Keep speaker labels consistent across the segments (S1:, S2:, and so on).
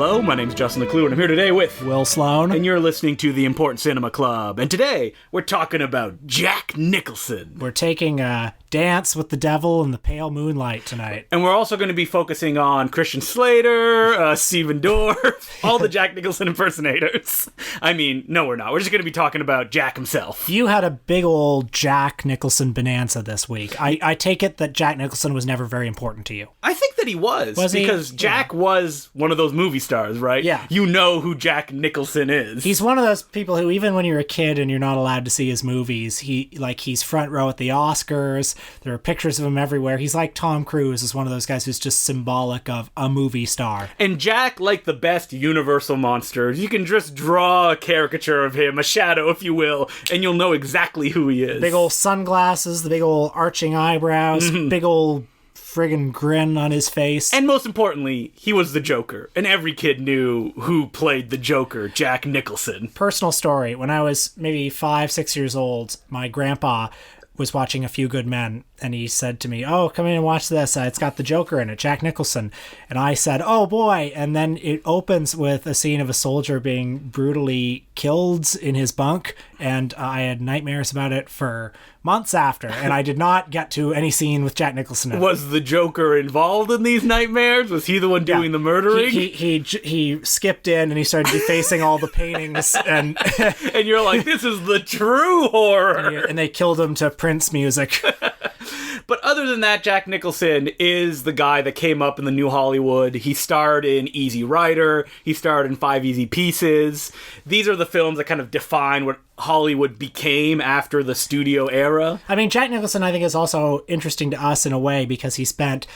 S1: Hello, my name's Justin LeClue, and I'm here today with
S2: Will Sloan.
S1: And you're listening to the Important Cinema Club. And today, we're talking about Jack Nicholson.
S2: We're taking a dance with the devil in the pale moonlight tonight.
S1: And we're also going to be focusing on Christian Slater, Stephen Dorff, all the Jack Nicholson impersonators. I mean, no, we're not. We're just going to be talking about Jack himself.
S2: You had a big old Jack Nicholson bonanza this week. I take it that Jack Nicholson was never very important to you.
S1: I think that he was. Because Jack was one of those movie stars, right?
S2: Yeah.
S1: You know who Jack Nicholson is.
S2: He's one of those people who, even when you're a kid and you're not allowed to see his movies, he's front row at the Oscars. There are pictures of him everywhere. He's like Tom Cruise, is one of those guys who's just symbolic of a movie star.
S1: And Jack, like the best Universal monsters, you can just draw a caricature of him, a shadow, if you will, and you'll know exactly who he is.
S2: Big old sunglasses, the big old arching eyebrows, big old friggin' grin on his face.
S1: And most importantly, he was the Joker. And every kid knew who played the Joker, Jack Nicholson.
S2: Personal story. When I was maybe 5, 6 years old, my grandpa was watching A Few Good Men, and he said to me, "Oh, come in and watch this. It's got the Joker in it, Jack Nicholson." And I said, "Oh, boy." And then it opens with a scene of a soldier being brutally killed in his bunk, and I had nightmares about it for months after, and I did not get to any scene with Jack Nicholson in it.
S1: Was the Joker involved in these nightmares? Was he the one doing the murdering?
S2: He skipped in, and he started defacing all the paintings, and
S1: and you're like, this is the true horror.
S2: And they killed him to Prince music.
S1: But other than that, Jack Nicholson is the guy that came up in the new Hollywood. He starred in Easy Rider. He starred in 5 Easy Pieces. These are the films that kind of define what Hollywood became after the studio era.
S2: I mean, Jack Nicholson, I think, is also interesting to us in a way because he spent,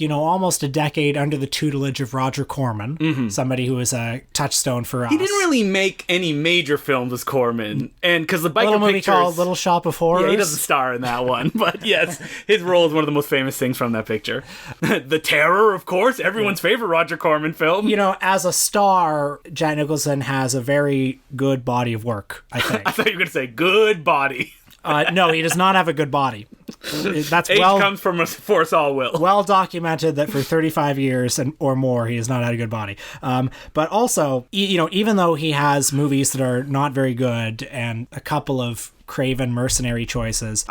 S2: almost a decade under the tutelage of Roger Corman, somebody who was a touchstone for us.
S1: He didn't really make any major films as Corman, and because the biker
S2: little movie
S1: pictures,
S2: called Little Shop of Horrors.
S1: Yeah, he doesn't star in that one, but yes, his role is one of the most famous things from that picture. The Terror, of course, everyone's favorite Roger Corman film.
S2: As a star, Jack Nicholson has a very good body of work, I think.
S1: I thought you were going to say good body.
S2: No, he does not have a good body. That's
S1: Age comes from us, for us all, Will.
S2: Well documented that for 35 years or more, he has not had a good body. But also, even though he has movies that are not very good and a couple of craven mercenary choices.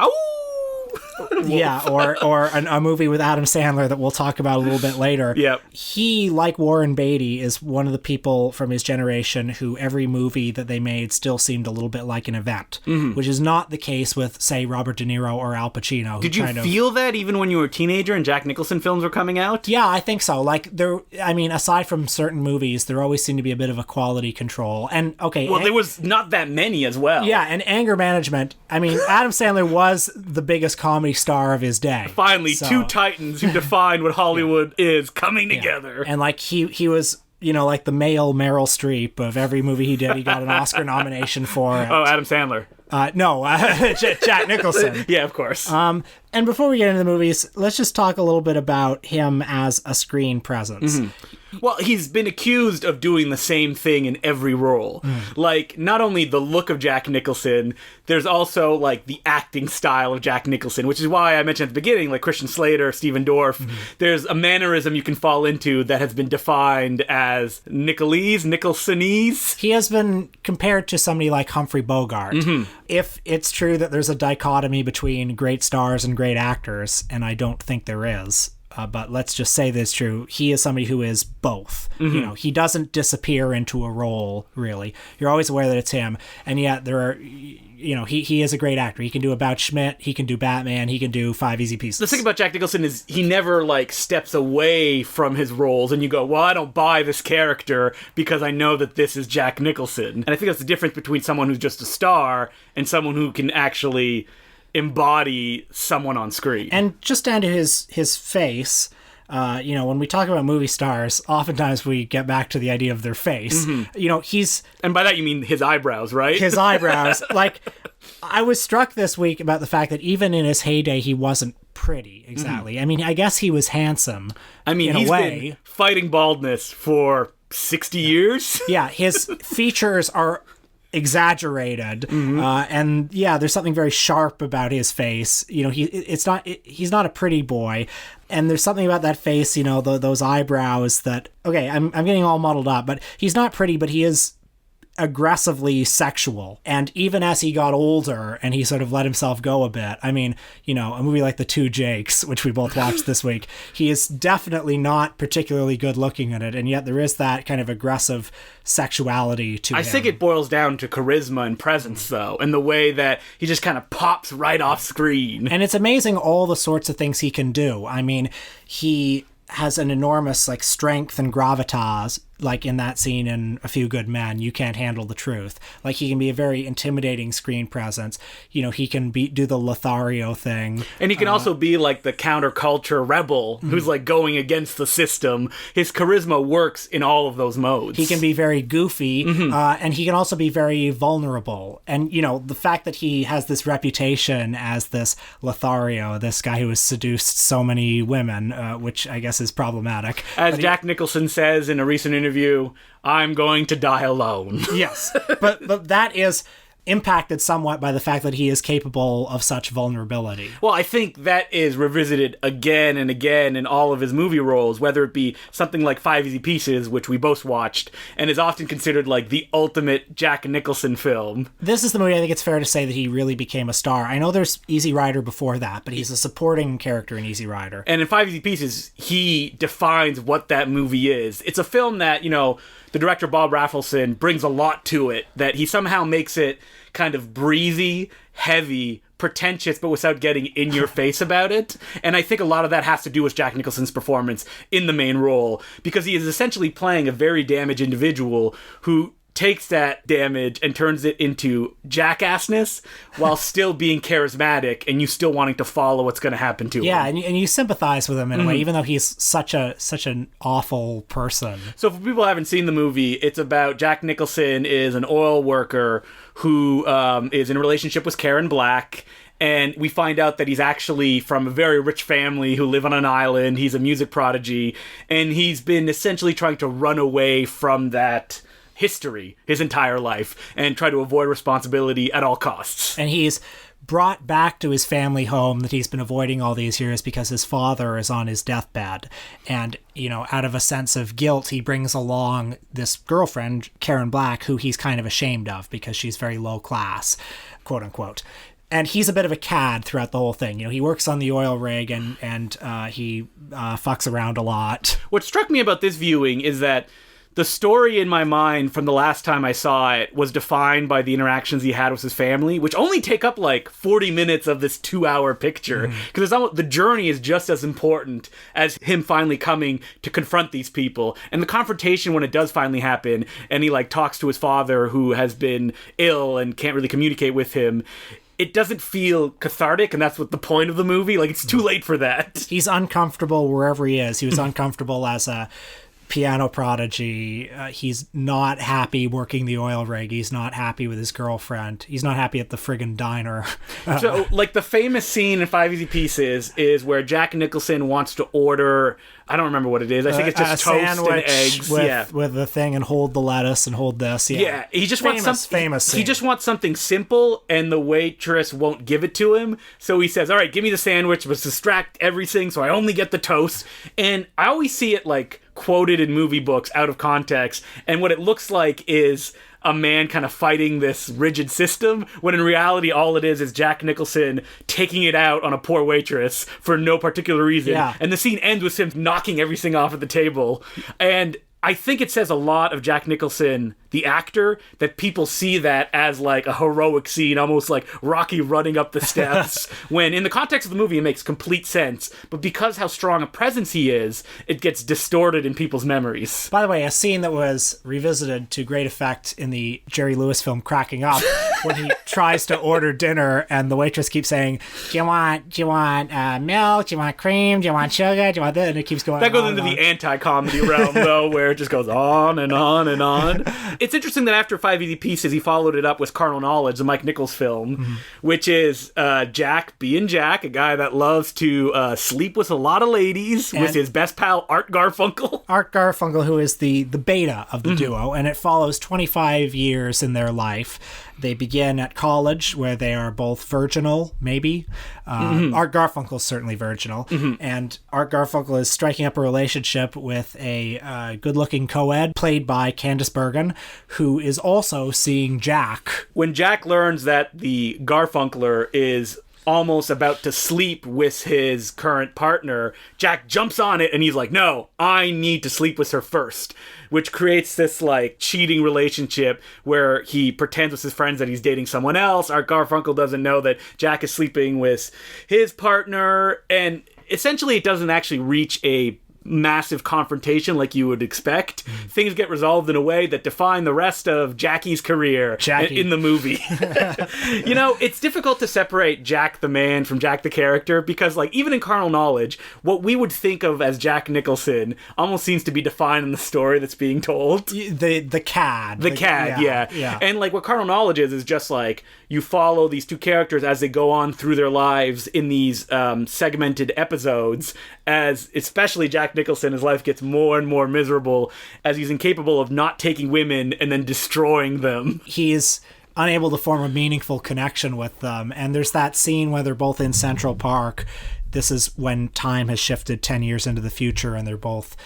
S2: Yeah, or a movie with Adam Sandler that we'll talk about a little bit later.
S1: Yep.
S2: He, like Warren Beatty, is one of the people from his generation who every movie that they made still seemed a little bit like an event, which is not the case with, say, Robert De Niro or Al Pacino.
S1: Did you feel that even when you were a teenager and Jack Nicholson films were coming out?
S2: Yeah, I think so. Aside from certain movies, there always seemed to be a bit of a quality control. And,
S1: there was not that many as well.
S2: Yeah, and anger management. Adam Sandler was the biggest comedy star of his day.
S1: Finally, two titans who defined what Hollywood is coming together.
S2: And he was, like the male Meryl Streep of every movie he did. He got an Oscar nomination for.
S1: Adam Sandler.
S2: No, Jack Nicholson.
S1: Yeah, of course.
S2: And before we get into the movies, let's just talk a little bit about him as a screen presence.
S1: Well, he's been accused of doing the same thing in every role. Like, not only the look of Jack Nicholson, there's also, the acting style of Jack Nicholson, which is why I mentioned at the beginning, like Christian Slater, Stephen Dorff, there's a mannerism you can fall into that has been defined as Nicholsonese.
S2: He has been compared to somebody like Humphrey Bogart. If it's true that there's a dichotomy between great stars and great actors, and I don't think there is, but let's just say this is true, he is somebody who is both. He doesn't disappear into a role, really. You're always aware that it's him, and yet there are, he is a great actor. He can do About Schmidt, he can do Batman, he can do 5 Easy Pieces.
S1: The thing about Jack Nicholson is he never, steps away from his roles, and you go, well, I don't buy this character because I know that this is Jack Nicholson. And I think that's the difference between someone who's just a star and someone who can actually embody someone on screen.
S2: And just down to his face, when we talk about movie stars, oftentimes we get back to the idea of their face. He's...
S1: And by that you mean his eyebrows, right?
S2: His eyebrows. I was struck this week about the fact that even in his heyday, he wasn't pretty, exactly. I guess he was handsome, in a way.
S1: Been fighting baldness for 60 years.
S2: Yeah, his features are exaggerated. And yeah, there's something very sharp about his face. You know, he's not a pretty boy. And there's something about that face, you know, those eyebrows that, okay, I'm getting all muddled up, but he's not pretty, but he is aggressively sexual. And even as he got older and he sort of let himself go a bit, I mean, you know, a movie like The Two Jakes, which we both watched this week, he is definitely not particularly good looking in it, and yet there is that kind of aggressive sexuality to him.
S1: I think it boils down to charisma and presence, though, and the way that he just kind of pops right off screen.
S2: And it's amazing all the sorts of things he can do. I mean, he has an enormous like strength and gravitas, like in that scene in A Few Good Men, You Can't Handle the Truth. Like, he can be a very intimidating screen presence. You know, he can do the Lothario thing.
S1: And he can also be like the counterculture rebel who's like going against the system. His charisma works in all of those modes.
S2: He can be very goofy, and he can also be very vulnerable. And, you know, the fact that he has this reputation as this Lothario, this guy who has seduced so many women, which I guess is problematic.
S1: As Jack Nicholson says in a recent interview, I'm going to die alone.
S2: Yes, but that is impacted somewhat by the fact that he is capable of such vulnerability.
S1: Well, I think that is revisited again and again in all of his movie roles, whether it be something like Five Easy Pieces, which we both watched, and is often considered like the ultimate Jack Nicholson film.
S2: This is the movie I think it's fair to say that he really became a star. I know there's Easy Rider before that, but he's a supporting character in Easy Rider.
S1: And in Five Easy Pieces, he defines what that movie is. It's a film that, you know, the director Bob Rafelson brings a lot to it, that he somehow makes it kind of breezy, heavy, pretentious, but without getting in your face about it. And I think a lot of that has to do with Jack Nicholson's performance in the main role, because he is essentially playing a very damaged individual who takes that damage and turns it into jackassness while still being charismatic, and you still wanting to follow what's going to happen to him.
S2: Yeah, and you sympathize with him in a way, even though he's such an awful person.
S1: So for people who haven't seen the movie, it's about Jack Nicholson is an oil worker who is in a relationship with Karen Black. And we find out that he's actually from a very rich family who live on an island. He's a music prodigy. And he's been essentially trying to run away from that history his entire life and try to avoid responsibility at all costs.
S2: And he's brought back to his family home that he's been avoiding all these years because his father is on his deathbed. And, you know, out of a sense of guilt, he brings along this girlfriend, Karen Black, who he's kind of ashamed of because she's very low class, quote unquote. And he's a bit of a cad throughout the whole thing. You know, he works on the oil rig and he fucks around a lot.
S1: What struck me about this viewing is that the story in my mind from the last time I saw it was defined by the interactions he had with his family, which only take up like 40 minutes of this 2-hour picture. Because the journey is just as important as him finally coming to confront these people. And the confrontation when it does finally happen, and he like talks to his father who has been ill and can't really communicate with him, it doesn't feel cathartic, and that's what the point of the movie. Like, it's too late for that.
S2: He's uncomfortable wherever he is. He was uncomfortable as a piano prodigy. He's not happy working the oil rig. He's not happy with his girlfriend. He's not happy at the friggin' diner.
S1: So, like, the famous scene in Five Easy Pieces is where Jack Nicholson wants to order, I don't remember what it is. I think it's just toast and eggs.
S2: With the thing, and hold the lettuce and hold this.
S1: Yeah, he just wants
S2: famous scene.
S1: He just wants something simple, and the waitress won't give it to him. So he says, all right, give me the sandwich, but distract everything, so I only get the toast. And I always see it, like, quoted in movie books out of context, and what it looks like is a man kind of fighting this rigid system, when in reality all it is Jack Nicholson taking it out on a poor waitress for no particular reason.
S2: Yeah.
S1: And the scene ends with him knocking everything off at the table. And I think it says a lot of Jack Nicholson, the actor, that people see that as like a heroic scene, almost like Rocky running up the steps, when in the context of the movie it makes complete sense, but because how strong a presence he is, it gets distorted in people's memories.
S2: By the way, a scene that was revisited to great effect in the Jerry Lewis film Cracking Up, when he tries to order dinner and the waitress keeps saying, do you want milk? Do you want cream? Do you want sugar? Do you want this? And it keeps going
S1: That goes
S2: on
S1: into
S2: and
S1: the anti-comedy realm, though, where it just goes on and on and on. It's interesting that after 5 Easy Pieces, he followed it up with Carnal Knowledge, the Mike Nichols film, which is Jack being Jack, a guy that loves to sleep with a lot of ladies, with his best pal, Art Garfunkel.
S2: Art Garfunkel, who is the beta of the duo, and it follows 25 years in their life. They begin at college, where they are both virginal, maybe. Art Garfunkel's certainly virginal. And Art Garfunkel is striking up a relationship with a good-looking co-ed played by Candice Bergen, who is also seeing Jack.
S1: When Jack learns that the Garfunkler is almost about to sleep with his current partner, Jack jumps on it and he's like, no, I need to sleep with her first, which creates this like cheating relationship where he pretends with his friends that he's dating someone else. Art Garfunkel doesn't know that Jack is sleeping with his partner, and essentially it doesn't actually reach a massive confrontation like you would expect. Things get resolved in a way that define the rest of Jackie's career in the movie. You know, it's difficult to separate Jack the man from Jack the character, because like even in Carnal Knowledge, what we would think of as Jack Nicholson almost seems to be defined in the story that's being told.
S2: The cad.
S1: The cad, yeah. And like what Carnal Knowledge is just like you follow these two characters as they go on through their lives in these segmented episodes, as especially Jack Nicholson, his life gets more and more miserable as he's incapable of not taking women and then destroying them.
S2: He's unable to form a meaningful connection with them. And there's that scene where they're both in Central Park. This is when time has shifted 10 years into the future, and they're both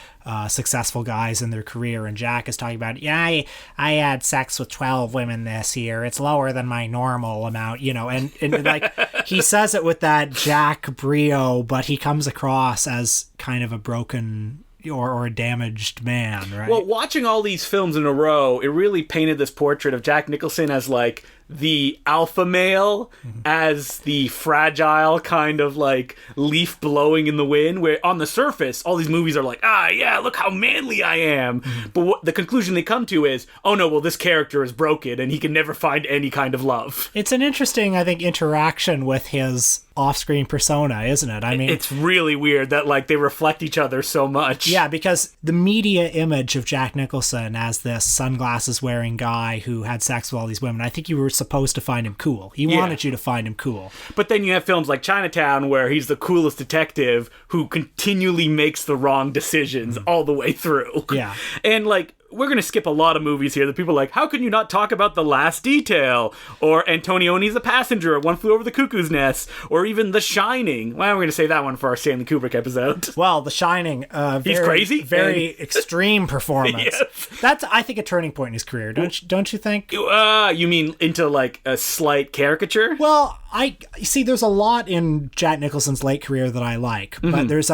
S2: successful guys in their career. And Jack is talking about, I had sex with 12 women this year. It's lower than my normal amount, you know. And like he says it with that Jack brio, but he comes across as kind of a broken or a damaged man, right?
S1: Well, watching all these films in a row, it really painted this portrait of Jack Nicholson as like the alpha male, as the fragile kind of like leaf blowing in the wind, where on the surface all these movies are like, yeah, look how manly I am, but what the conclusion they come to is, oh no, well, this character is broken and he can never find any kind of love.
S2: It's an interesting, I think, interaction with his off-screen persona, isn't it? I mean,
S1: it's really weird that like they reflect each other so much.
S2: Yeah, because the media image of Jack Nicholson as this sunglasses wearing guy who had sex with all these women, I think you were supposed to find him cool. He wanted you to find him cool.
S1: But then you have films like Chinatown where he's the coolest detective who continually makes the wrong decisions all the way through.
S2: Yeah.
S1: And like, we're going to skip a lot of movies here that people are like, how can you not talk about The Last Detail? Or Antonioni's The Passenger, One Flew Over the Cuckoo's Nest, or even The Shining. Well, we're going to save that one for our Stanley Kubrick episode.
S2: Well, The Shining,
S1: he's crazy.
S2: Very extreme performance.
S1: Yes.
S2: That's, I think, a turning point in his career. Don't you think?
S1: You mean into like a slight caricature?
S2: Well, I see there's a lot in Jack Nicholson's late career that I like, but there's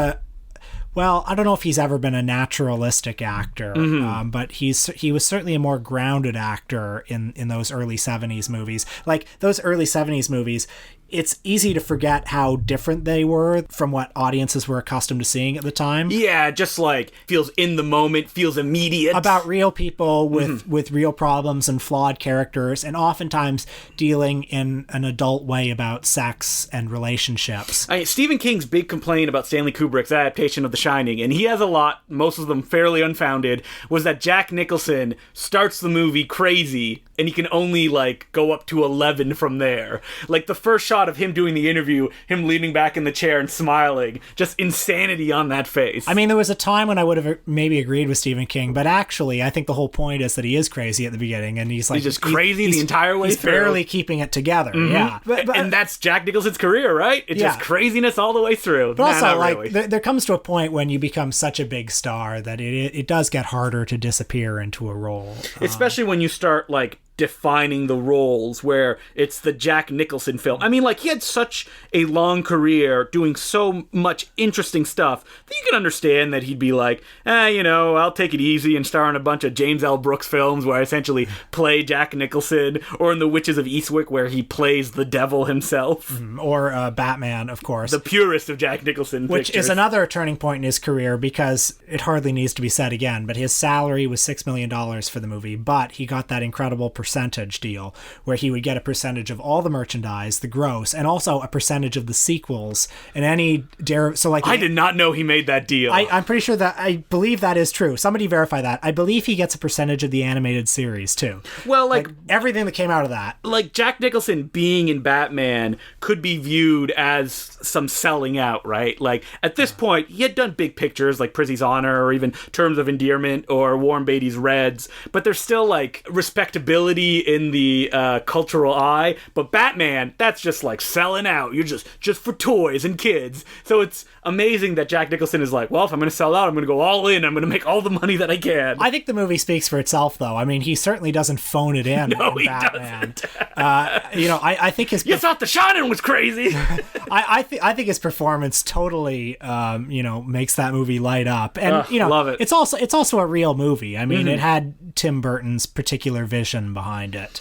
S2: well, I don't know if he's ever been a naturalistic actor, but he was certainly a more grounded actor in those early 70s movies. Like, those early 70s movies, it's easy to forget how different they were from what audiences were accustomed to seeing at the time.
S1: Yeah, just like feels in the moment, feels immediate.
S2: About real people with real problems and flawed characters, and oftentimes dealing in an adult way about sex and relationships.
S1: Stephen King's big complaint about Stanley Kubrick's adaptation of The Shining, and he has a lot, most of them fairly unfounded, was that Jack Nicholson starts the movie crazy and he can only like go up to 11 from there. Like the first shot of him doing the interview, him leaning back in the chair and smiling, just insanity on that face.
S2: I mean, there was a time when I would have maybe agreed with Stephen King, but actually I think the whole point is that he is crazy at the beginning, and he's
S1: just crazy the entire way through.
S2: He's barely keeping it together. Yeah.
S1: And that's Jack Nicholson's career, right? It's just craziness all the way through.
S2: But also, like,
S1: really.
S2: there comes to a point when you become such a big star that it does get harder to disappear into a role.
S1: Especially when you start, like, defining the roles where it's the Jack Nicholson film. I mean, like, he had such a long career doing so much interesting stuff that you can understand that he'd be like, I'll take it easy and star in a bunch of James L. Brooks films where I essentially play Jack Nicholson, or in The Witches of Eastwick where he plays the devil himself.
S2: Or Batman, of course.
S1: The purest of Jack Nicholson
S2: Which
S1: pictures.
S2: is another turning point in his career, because it hardly needs to be said again, but his salary was $6 million for the movie, but he got that incredible percentage percentage deal, where he would get a percentage of all the merchandise, the gross, and also a percentage of the sequels and any so like
S1: I did not know he made that deal.
S2: I'm pretty sure that I believe that is true. Somebody verify that. I believe he gets a percentage of the animated series too.
S1: Well, like
S2: everything that came out of that.
S1: Like Jack Nicholson being in Batman could be viewed as some selling out, right? Like at this point, he had done big pictures like Prizzy's Honor or even Terms of Endearment or Warren Beatty's Reds, but there's still like respectability in the cultural eye. But Batman, that's just like selling out. You're just for toys and kids. So it's amazing that Jack Nicholson is like, well, if I'm going to sell out, I'm going to go all in. I'm going to make all the money that I can.
S2: I think the movie speaks for itself, though. I mean, he certainly doesn't phone it in.
S1: No, he
S2: Batman.
S1: doesn't.
S2: I think his...
S1: You thought The Shining was crazy.
S2: I think his performance totally, makes that movie light up. And,
S1: love it.
S2: It's also a real movie. I mean, it had Tim Burton's particular vision behind it.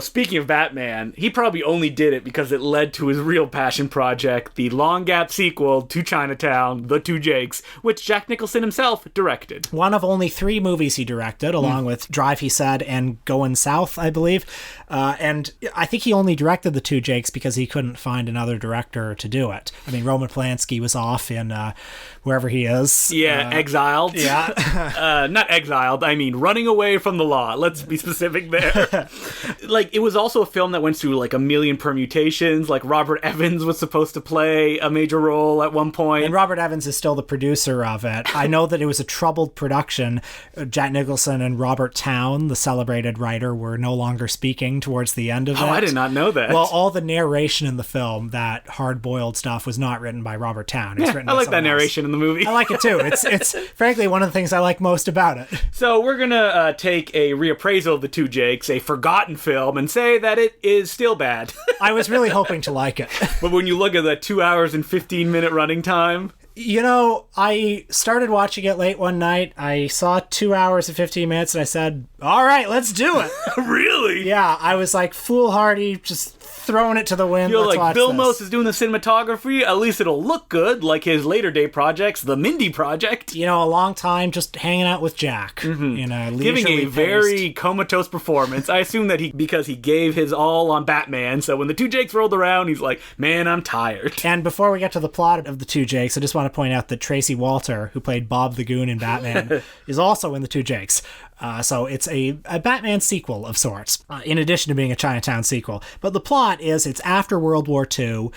S1: Speaking of Batman, he probably only did it because it led to his real passion project, the long gap sequel to Chinatown, The Two Jakes, which Jack Nicholson himself directed.
S2: One of only 3 movies he directed, along with Drive, he said, and Goin' South, I believe. And I think he only directed The Two Jakes because he couldn't find another director to do it. I mean, Roman Polanski was off in wherever he is.
S1: Yeah, exiled.
S2: Yeah.
S1: Not exiled, I mean running away from the law. Let's be specific there. Like, it was also a film that went through like a million permutations. Like, Robert Evans was supposed to play a major role at one point.
S2: And Robert Evans is still the producer of it. I know that it was a troubled production. Jack Nicholson and Robert Towne, the celebrated writer, were no longer speaking towards the end of it.
S1: Oh, I did not know that.
S2: Well, all the narration in the film, that hard-boiled stuff, was not written by Robert Towne. It's written
S1: I
S2: by
S1: like that narration
S2: else.
S1: in the movie.
S2: I like it too. It's frankly one of the things I like most about it.
S1: So we're going to take a reappraisal of The Two Jakes, a forgotten film, and say that it is still bad.
S2: I was really hoping to like it.
S1: But when you look at the 2 hours and 15-minute running time...
S2: I started watching it late one night. I saw 2 hours and 15 minutes, and I said, all right, let's do it.
S1: Really?
S2: Yeah, I was like foolhardy, just throwing it to the wind.
S1: You're
S2: Let's
S1: like,
S2: watch
S1: Bill
S2: this.
S1: Moss is doing the cinematography. At least it'll look good, like his later day projects, the Mindy Project.
S2: A long time just hanging out with Jack. In a
S1: Giving a
S2: leisurely
S1: very
S2: paced-
S1: comatose performance. I assume that because he gave his all on Batman, so when The Two Jakes rolled around, he's like, man, I'm tired.
S2: And before we get to the plot of The Two Jakes, I just want to point out that Tracy Walter, who played Bob the Goon in Batman, is also in The Two Jakes. So it's a Batman sequel of sorts, in addition to being a Chinatown sequel. But the plot is it's after World War II.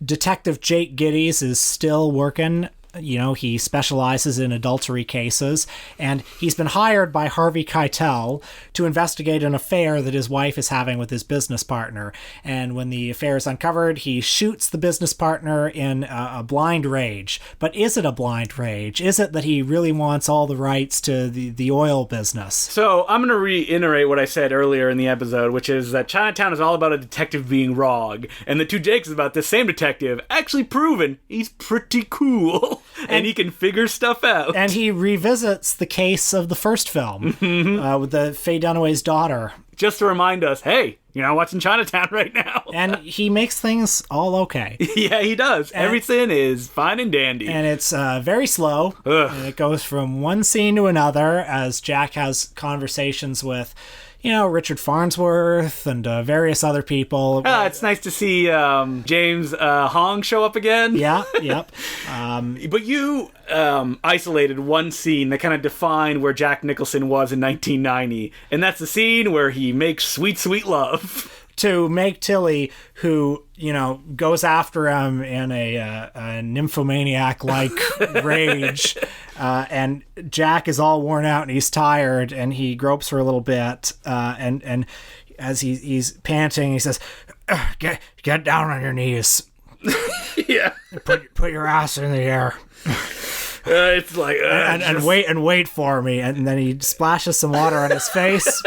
S2: Detective Jake Gittes is still working. He specializes in adultery cases, and he's been hired by Harvey Keitel to investigate an affair that his wife is having with his business partner. And when the affair is uncovered, he shoots the business partner in a blind rage. But is it a blind rage? Is it that he really wants all the rights to the oil business?
S1: So I'm going to reiterate what I said earlier in the episode, which is that Chinatown is all about a detective being wrong, and The Two Jakes is about this same detective actually proven he's pretty cool. And he can figure stuff out.
S2: And he revisits the case of the first film with the Faye Dunaway's daughter.
S1: Just to remind us, hey, you're not watching Chinatown right now.
S2: And he makes things all okay.
S1: Yeah, he does. Everything is fine and dandy.
S2: And it's very slow. And it goes from one scene to another as Jack has conversations with... Richard Farnsworth and various other people.
S1: It's nice to see James Hong show up again.
S2: Yeah, yep.
S1: But you isolated one scene that kind of defined where Jack Nicholson was in 1990, and that's the scene where he makes sweet, sweet love.
S2: To Meg Tilly, who, goes after him in a nymphomaniac-like rage. And Jack is all worn out and he's tired and he gropes her a little bit. And as he's panting, he says, get down on your knees.
S1: Yeah.
S2: Put your ass in the air.
S1: It's like...
S2: and wait for me. And then he splashes some water on his face.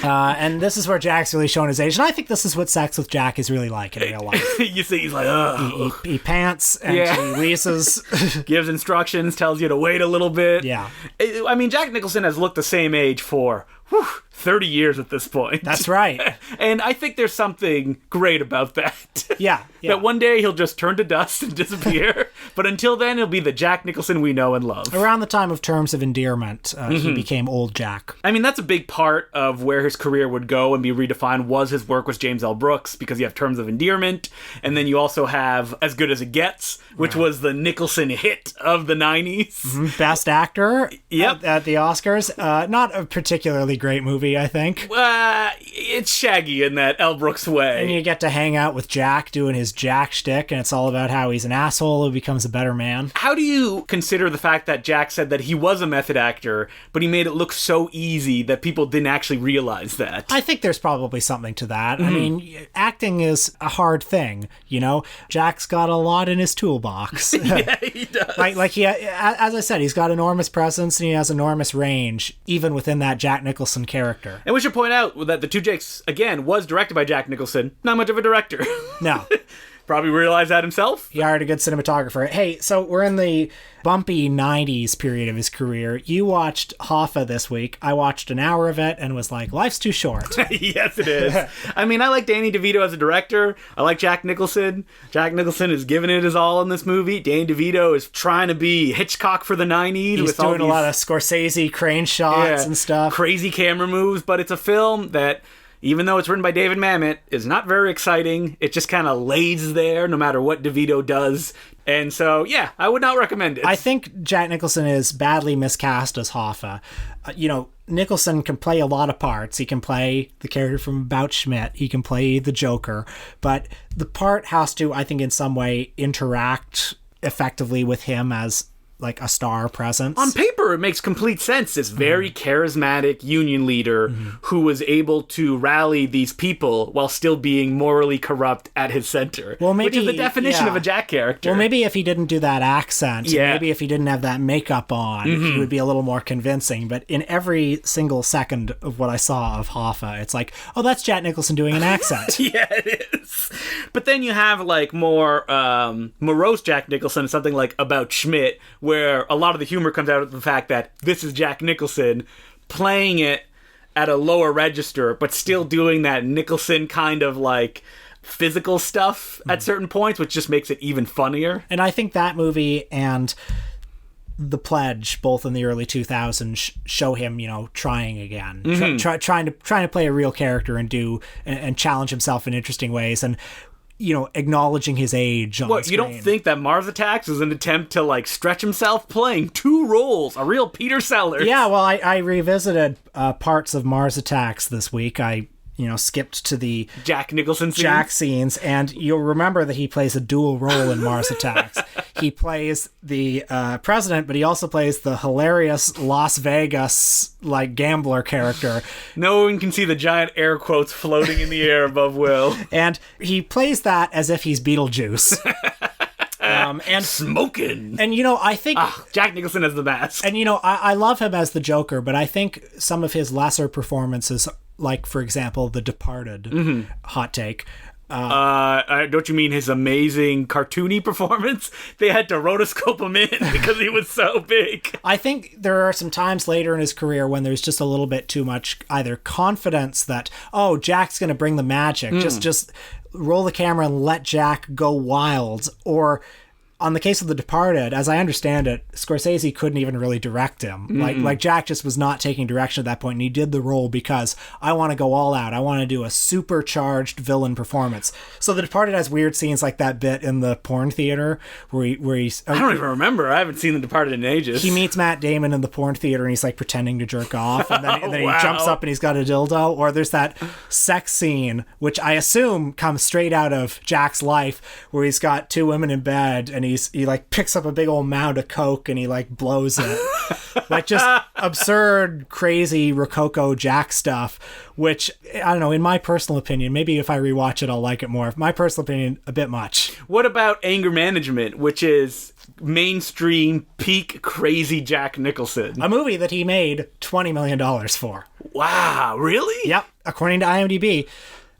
S2: And this is where Jack's really showing his age. And I think this is what sex with Jack is really like in real life.
S1: You see, he's like, ugh.
S2: He pants and he wheezes.
S1: Gives instructions, tells you to wait a little bit.
S2: Yeah.
S1: I mean, Jack Nicholson has looked the same age for 30 years at this point.
S2: That's right.
S1: And I think there's something great about that.
S2: Yeah.
S1: That one day he'll just turn to dust and disappear. But until then, he'll be the Jack Nicholson we know and love.
S2: Around the time of Terms of Endearment, he became Old Jack.
S1: I mean, that's a big part of where his career would go and be redefined was his work with James L. Brooks, because you have Terms of Endearment, and then you also have As Good as It Gets, which was the Nicholson hit of the 90s.
S2: Best actor
S1: Yep.
S2: at the Oscars. Not a particularly great movie, I think.
S1: It's shaggy in that L. Brooks way.
S2: And you get to hang out with Jack doing his Jack shtick, and it's all about how he's an asshole who becomes a better man.
S1: How do you consider the fact that Jack said that he was a method actor, but he made it look so easy that people didn't actually realize that?
S2: I think there's probably something to that. I mean, acting is a hard thing, you know? Jack's got a lot in his toolbox.
S1: Yeah, he does.
S2: Like he, as I said, he's got enormous presence and he has enormous range, even within that Jack Nicholson character.
S1: And we should point out that The Two Jakes, again, was directed by Jack Nicholson. Not much of a director.
S2: No.
S1: Probably realized that himself.
S2: He hired a good cinematographer. Hey, so we're in the bumpy 90s period of his career. You watched Hoffa this week. I watched an hour of it and was like, life's too short.
S1: Yes, it is. I mean, I like Danny DeVito as a director. I like Jack Nicholson. Jack Nicholson is giving it his all in this movie. Danny DeVito is trying to be Hitchcock for the 90s.
S2: He's doing a lot of Scorsese crane shots and stuff.
S1: Crazy camera moves, but it's a film that, even though it's written by David Mamet, is not very exciting. It just kind of lays there no matter what DeVito does. And so, yeah, I would not recommend it.
S2: I think Jack Nicholson is badly miscast as Hoffa. Nicholson can play a lot of parts. He can play the character from About Schmidt. He can play the Joker. But the part has to, I think, in some way interact effectively with him as like a star presence.
S1: On paper, it makes complete sense. This very charismatic union leader who was able to rally these people while still being morally corrupt at his center.
S2: Well, maybe,
S1: which is the definition of a Jack character.
S2: Well, maybe if he didn't do that accent, maybe if he didn't have that makeup on, he would be a little more convincing. But in every single second of what I saw of Hoffa, it's like, oh, that's Jack Nicholson doing an accent.
S1: Yeah, it is. But then you have like more morose Jack Nicholson, something like About Schmidt, where a lot of the humor comes out of the fact that this is Jack Nicholson playing it at a lower register, but still doing that Nicholson kind of like physical stuff at certain points, which just makes it even funnier.
S2: And I think that movie and The Pledge, both in the early 2000s, show him, trying again, trying to play a real character and challenge himself in interesting ways. And acknowledging his age on the screen.
S1: You don't think that Mars Attacks was an attempt to, like, stretch himself playing two roles? A real Peter Sellers.
S2: Yeah, well, I revisited parts of Mars Attacks this week. I skipped to the
S1: Jack Nicholson scenes.
S2: Jack scenes, and you'll remember that he plays a dual role in Mars Attacks. He plays the president, but he also plays the hilarious Las Vegas gambler character.
S1: No one can see the giant air quotes floating in the air above Will.
S2: And he plays that as if he's Beetlejuice. And
S1: smoking.
S2: And I think
S1: Jack Nicholson as the mask.
S2: And I love him as the Joker, but I think some of his lesser performances, like for example The Departed, hot take.
S1: Don't you mean his amazing cartoony performance? They had to rotoscope him in because he was so big.
S2: I think there are some times later in his career when there's just a little bit too much either confidence that, oh, Jack's going to bring the magic. Just roll the camera and let Jack go wild. Or on the case of The Departed, as I understand it, Scorsese couldn't even really direct him. Like Jack just was not taking direction at that point, and he did the role because I want to go all out. I want to do a supercharged villain performance. So The Departed has weird scenes like that bit in the porn theater where he's...
S1: I don't even remember. I haven't seen The Departed in ages.
S2: He meets Matt Damon in the porn theater, and he's like pretending to jerk off, and then he jumps up and he's got a dildo. Or there's that sex scene, which I assume comes straight out of Jack's life, where he's got two women in bed, and he picks up a big old mound of coke and he blows it. Just absurd, crazy Rococo Jack stuff, which, I don't know, in my personal opinion, maybe if I rewatch it I'll like it more. My personal opinion, a bit much.
S1: What about Anger Management, which is mainstream peak crazy Jack Nicholson?
S2: A movie that he made $20 million for.
S1: Wow, really?
S2: Yep, according to IMDb.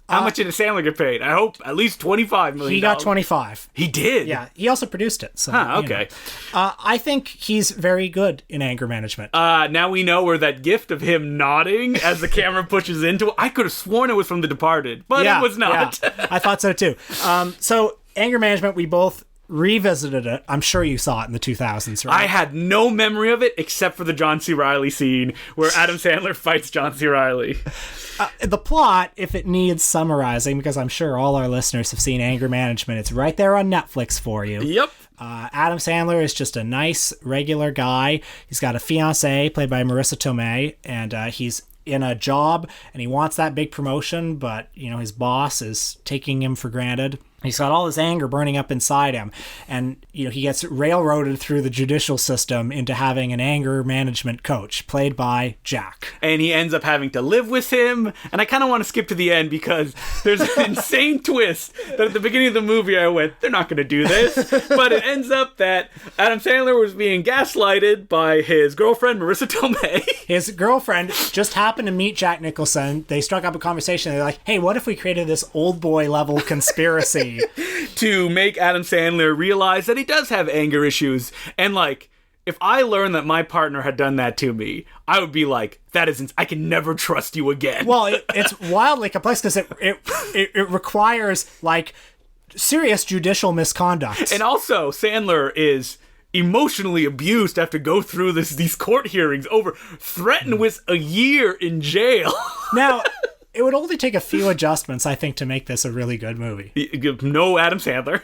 S1: How much did Sandler get paid? I hope at least $25 million.
S2: He got 25.
S1: He did?
S2: Yeah, he also produced it. So,
S1: okay.
S2: I think he's very good in anger management.
S1: Now we know where that gift of him nodding as the camera pushes into it. I could have sworn it was from The Departed, but it was not.
S2: Yeah, I thought so too. So anger management, we both revisited it. I'm sure you saw it in the 2000s, right?
S1: I had no memory of it except for the John C. Reilly scene where Adam Sandler fights John C. Reilly.
S2: The plot, if it needs summarizing, because I'm sure all our listeners have seen Anger Management, it's right there on Netflix for you.
S1: Yep.
S2: Adam Sandler is just a nice, regular guy. He's got a fiancée played by Marissa Tomei, and he's in a job, and he wants that big promotion, but, his boss is taking him for granted. He's got all this anger burning up inside him, and he gets railroaded through the judicial system into having an anger management coach played by Jack.
S1: And he ends up having to live with him, and I kind of want to skip to the end because there's an insane twist that at the beginning of the movie I went, they're not going to do this, but it ends up that Adam Sandler was being gaslighted by his girlfriend, Marissa Tomei.
S2: His girlfriend just happened to meet Jack Nicholson. They struck up a conversation. They're like, hey, what if we created this old boy level conspiracy
S1: to make Adam Sandler realize that he does have anger issues. And if I learned that my partner had done that to me, I would be like, that isn't, I can never trust you again.
S2: Well, it's wildly complex because it requires serious judicial misconduct.
S1: And also Sandler is emotionally abused to have to go through these court hearings threatened with a year in jail.
S2: Now, it would only take a few adjustments, I think, to make this a really good movie.
S1: No Adam Sandler.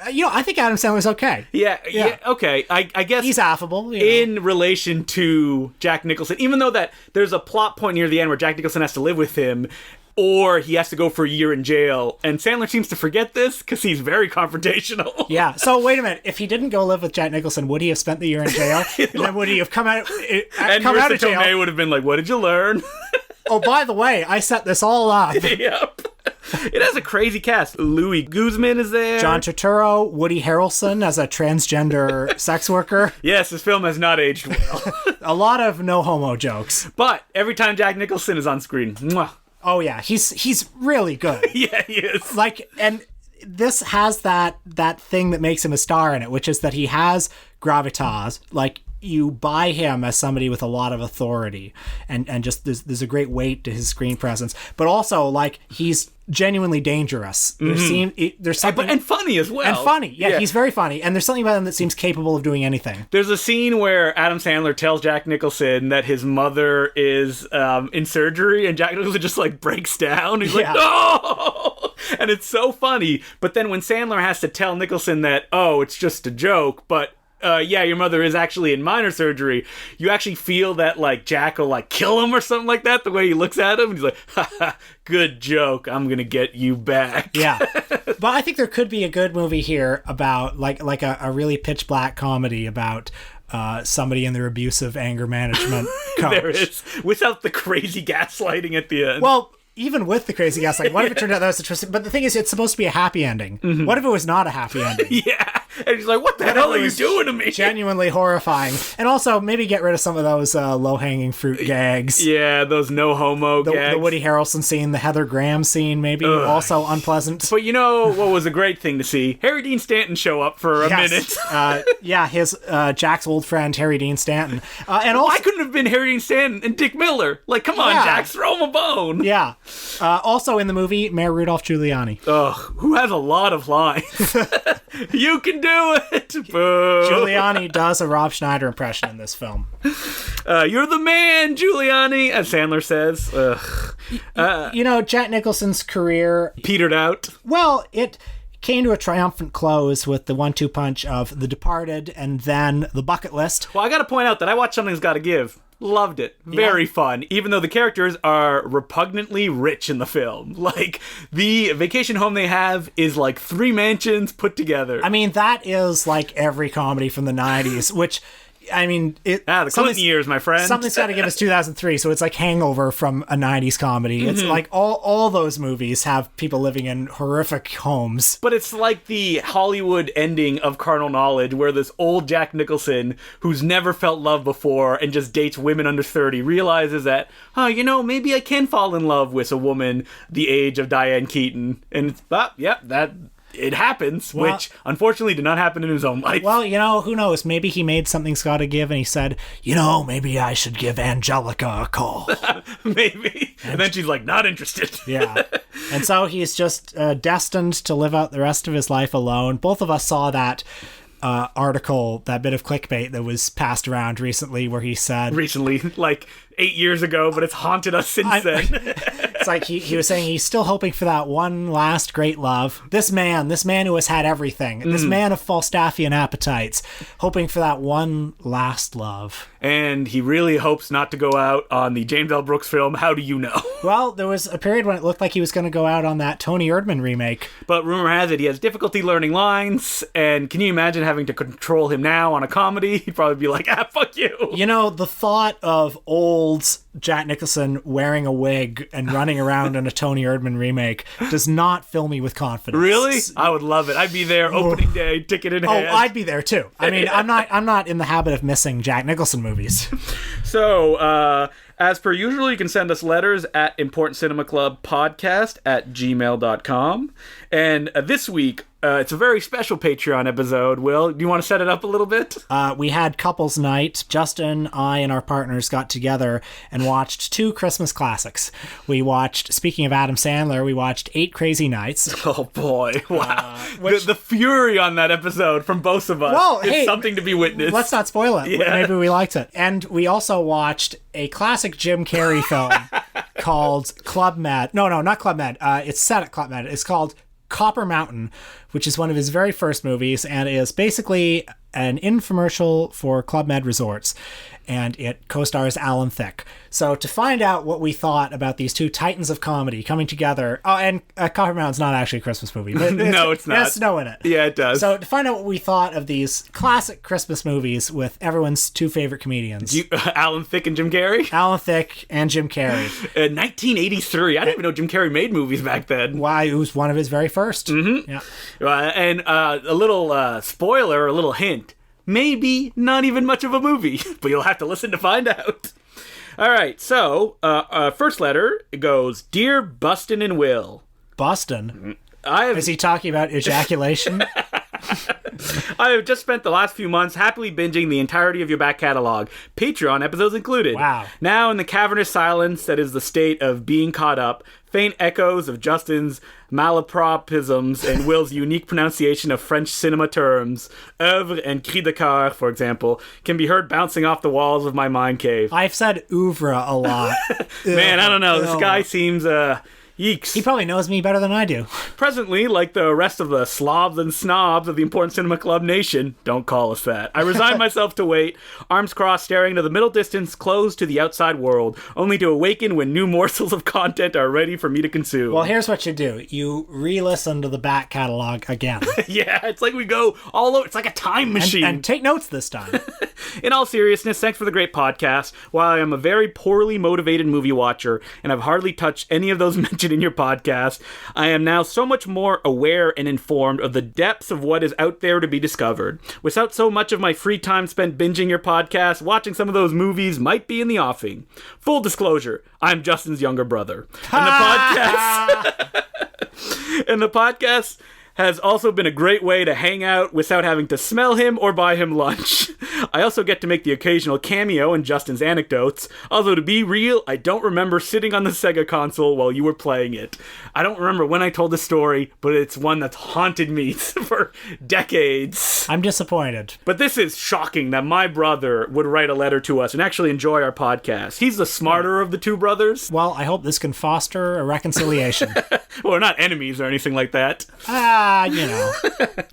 S2: I think Adam Sandler's okay.
S1: Yeah, okay. I guess
S2: he's affable.
S1: In relation to Jack Nicholson, even though that there's a plot point near the end where Jack Nicholson has to live with him, or he has to go for a year in jail, and Sandler seems to forget this because he's very confrontational.
S2: Yeah. So wait a minute. If he didn't go live with Jack Nicholson, would he have spent the year in jail? And then would he have come out of jail? And
S1: Marissa Tomei would have been like, "What did you learn?"
S2: Oh, by the way, I set this all up.
S1: Yep. It has a crazy cast. Louis Guzman is there.
S2: John Turturro, Woody Harrelson as a transgender sex worker.
S1: Yes, this film has not aged well.
S2: A lot of no homo jokes.
S1: But every time Jack Nicholson is on screen, mwah.
S2: Oh yeah, he's really good.
S1: Yeah, he is.
S2: And this has that thing that makes him a star in it, which is that he has gravitas. You buy him as somebody with a lot of authority, and just there's a great weight to his screen presence, but also he's genuinely dangerous. There's something,
S1: and funny as well.
S2: And funny, yeah, he's very funny, and there's something about him that seems capable of doing anything.
S1: There's a scene where Adam Sandler tells Jack Nicholson that his mother is in surgery, and Jack Nicholson just breaks down. He's like, no! And it's so funny. But then when Sandler has to tell Nicholson that, oh, it's just a joke, but your mother is actually in minor surgery, you actually feel that Jack will kill him or something like that, the way he looks at him, and he's like, ha, good joke, I'm gonna get you back.
S2: Yeah. But I think there could be a good movie here about a really pitch black comedy about somebody in their abusive anger management coach.
S1: There is, without the crazy gaslighting at the end.
S2: Well, even with the crazy gaslighting, what if it turned out that was the twist? But the thing is, it's supposed to be a happy ending. Mm-hmm. What if it was not a happy ending?
S1: Yeah. And he's like, what the hell are you doing to me?
S2: Genuinely horrifying. And also, maybe get rid of some of those low-hanging fruit gags.
S1: Yeah, those no-homo gags.
S2: The Woody Harrelson scene, the Heather Graham scene, maybe. Ugh. Also unpleasant.
S1: But you know what was a great thing to see? Harry Dean Stanton show up for a minute.
S2: His Jack's old friend, Harry Dean Stanton. And also,
S1: why couldn't it have been Harry Dean Stanton and Dick Miller? Come on, Jack, throw him a bone.
S2: Yeah. Also in the movie, Mayor Rudolph Giuliani.
S1: Ugh, who has a lot of lines. You can do it. Boo.
S2: Giuliani does a Rob Schneider impression in this film.
S1: You're the man, Giuliani, as Sandler says. Ugh.
S2: Jack Nicholson's career
S1: petered out.
S2: Well, it came to a triumphant close with the 1-2 punch of The Departed and then The Bucket List.
S1: Well, I gotta point out that I watched Something's Gotta Give. Loved it. Very fun. Even though the characters are repugnantly rich in the film. The vacation home they have is 3 mansions put together.
S2: I mean, that is every comedy from the 90s, which I mean,
S1: the Clinton years, my friend.
S2: Something's got to give us 2003, so it's like Hangover from a 90s comedy. It's like all those movies have people living in horrific homes.
S1: But it's like the Hollywood ending of Carnal Knowledge, where this old Jack Nicholson, who's never felt love before and just dates women under 30, realizes that, maybe I can fall in love with a woman the age of Diane Keaton. And it happens, which unfortunately did not happen in his own life.
S2: Well, who knows? Maybe he made Something's Gotta Give and he said, maybe I should give Angelica a call.
S1: Maybe. And then she's like, not interested.
S2: Yeah. And so he's just destined to live out the rest of his life alone. Both of us saw that article, that bit of clickbait that was passed around recently where he said...
S1: Recently, like 8 years ago, but it's haunted us since then.
S2: It's like he was saying he's still hoping for that one last great love. This man who has had everything. This man of Falstaffian appetites, hoping for that one last love.
S1: And he really hopes not to go out on the James L. Brooks film, How Do You Know?
S2: Well, there was a period when it looked like he was going to go out on that Tony Erdmann remake.
S1: But rumor has it he has difficulty learning lines, and can you imagine having to control him now on a comedy? He'd probably be like, fuck you.
S2: The thought of old Jack Nicholson wearing a wig and running around in a Tony Erdmann remake does not fill me with confidence.
S1: Really? I would love it. I'd be there opening day, ticket in hand.
S2: Oh, I'd be there too. I mean, I'm not in the habit of missing Jack Nicholson movies.
S1: So, as per usual, you can send us letters at importantcinemaclubpodcast@gmail.com. And this week, it's a very special Patreon episode. Will, do you want to set it up a little bit?
S2: We had couples night. Justin, I, and our partners got together and watched 2 Christmas classics. We watched, speaking of Adam Sandler, we watched 8 Crazy Nights.
S1: Oh boy, wow. The fury on that episode from both of us is something to be witnessed.
S2: Let's not spoil it. Yeah. Maybe we liked it. And we also watched a classic Jim Carrey film called Club Med. No, not Club Med. It's set at Club Med. It's called Copper Mountain, which is one of his very first movies and is basically an infomercial for Club Med Resorts. And it co-stars Alan Thicke. So to find out what we thought about these 2 titans of comedy coming together... Oh, and Copper Mountain's not actually a Christmas movie. But
S1: No, it's not.
S2: It has snow in it.
S1: Yeah, it does.
S2: So to find out what we thought of these classic Christmas movies with everyone's 2 favorite comedians.
S1: Alan Thicke and Jim Carrey?
S2: Alan Thicke and Jim Carrey.
S1: 1983. I didn't even know Jim Carrey made movies back then.
S2: Why, it was one of his very first.
S1: Mm-hmm. Yeah. And a little spoiler, a little hint. Maybe not even much of a movie, but you'll have to listen to find out. All right, so first letter goes, Dear Bustin' and Will.
S2: Bustin'? Is he talking about ejaculation?
S1: I have just spent the last few months happily binging the entirety of your back catalog, Patreon episodes included.
S2: Wow.
S1: Now in the cavernous silence that is the state of being caught up, faint echoes of Justin's malapropisms and Will's unique pronunciation of French cinema terms, oeuvre and cri de coeur, for example, can be heard bouncing off the walls of my mind cave.
S2: I've said oeuvre a lot.
S1: Man, I don't know. This guy seems... Yeeks.
S2: He probably knows me better than I do.
S1: Presently, like the rest of the slobs and snobs of the Important Cinema Club nation, don't call us that, I resign myself to wait, arms crossed, staring into the middle distance, closed to the outside world, only to awaken when new morsels of content are ready for me to consume.
S2: Well, here's what you do. You re-listen to the back catalog again.
S1: Yeah, it's like we go all over. It's like a time machine.
S2: And take notes this time.
S1: In all seriousness, thanks for the great podcast. While I am a very poorly motivated movie watcher, and I've hardly touched any of those mentioned in your podcast, I am now so much more aware and informed of the depths of what is out there to be discovered. Without so much of my free time spent binging your podcast, watching some of those movies might be in the offing. Full disclosure, I'm Justin's younger brother. And the podcast has also been a great way to hang out without having to smell him or buy him lunch. I also get to make the occasional cameo in Justin's anecdotes, although to be real, I don't remember sitting on the Sega console while you were playing it. I don't remember when I told the story, but it's one that's haunted me for decades.
S2: I'm disappointed.
S1: But this is shocking that my brother would write a letter to us and actually enjoy our podcast. He's the smarter of the 2 brothers.
S2: Well, I hope this can foster a reconciliation.
S1: Well, we're not enemies or anything like that.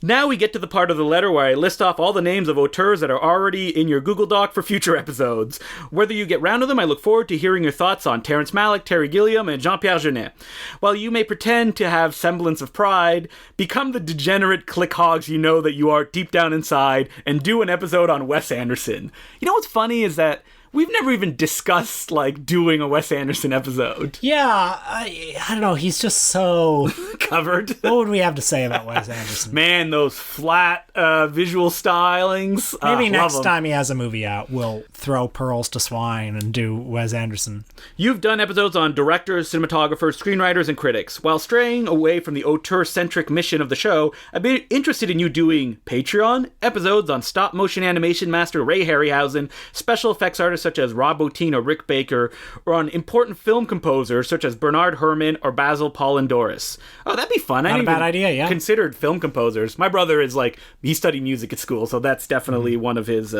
S1: Now we get to the part of the letter where I list off all the names of auteurs that are already in your Google Doc for future episodes. Whether you get round to them, I look forward to hearing your thoughts on Terrence Malick, Terry Gilliam, and Jean-Pierre Jeunet. While you may pretend to have semblance of pride, become the degenerate click hogs you know that you are deep down inside, and do an episode on Wes Anderson. You know what's funny is that we've never even discussed, like, doing a Wes Anderson episode.
S2: Yeah, I don't know. He's just so...
S1: covered.
S2: What would we have to say about Wes Anderson?
S1: Man, those flat visual stylings.
S2: Maybe next time he has a movie out, we'll throw pearls to swine and do Wes Anderson.
S1: You've done episodes on directors, cinematographers, screenwriters, and critics. While straying away from the auteur-centric mission of the show, I'd be interested in you doing Patreon episodes on stop-motion animation master Ray Harryhausen, special effects artists such as Rob Bottin or Rick Baker, or on important film composers such as Bernard Herrmann or Basil Pollendoris. Oh, that'd be fun.
S2: Not a bad idea, yeah.
S1: Considered film composers. My brother is he studied music at school, so that's definitely one of his